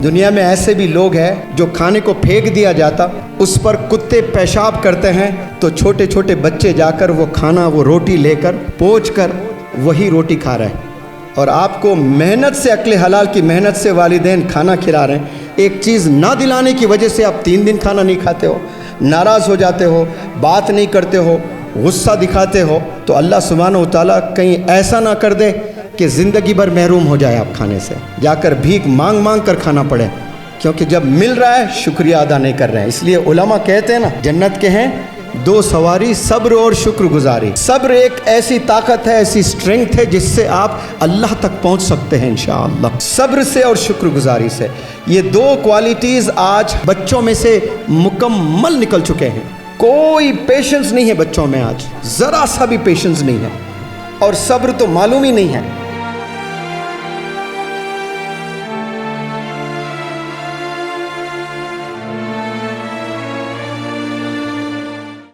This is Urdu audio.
دنیا میں ایسے بھی لوگ ہیں جو کھانے کو پھینک دیا جاتا اس پر کتے پیشاب کرتے ہیں تو چھوٹے چھوٹے بچے جا کر وہ کھانا وہ روٹی لے کر پوچھ کر وہی روٹی کھا رہے ہیں، اور آپ کو محنت سے عقل حلال کی محنت سے والدین کھانا کھلا رہے ہیں، ایک چیز نہ دلانے کی وجہ سے آپ 3 دن کھانا نہیں کھاتے ہو، ناراض ہو جاتے ہو، بات نہیں کرتے ہو، غصہ دکھاتے ہو، تو اللہ سبحانہ و تعالیٰ کہیں ایسا نہ کر دے کہ زندگی بھر محروم ہو جائے آپ کھانے سے، جا کر بھیک مانگ مانگ کر کھانا پڑے، کیونکہ جب مل رہا ہے شکریہ ادا نہیں کر رہے ہیں۔ اس لیے علماء کہتے ہیں نا، جنت کے ہیں 2 سواری، صبر اور شکر گزاری۔ صبر ایک ایسی طاقت ہے، ایسی اسٹرینگتھ ہے جس سے آپ اللہ تک پہنچ سکتے ہیں انشاءاللہ، صبر سے اور شکر گزاری سے۔ یہ 2 کوالٹیز آج بچوں میں سے مکمل نکل چکے ہیں، کوئی پیشنس نہیں ہے بچوں میں، آج ذرا سا بھی پیشنس نہیں ہے، اور صبر تو معلوم ہی نہیں ہے۔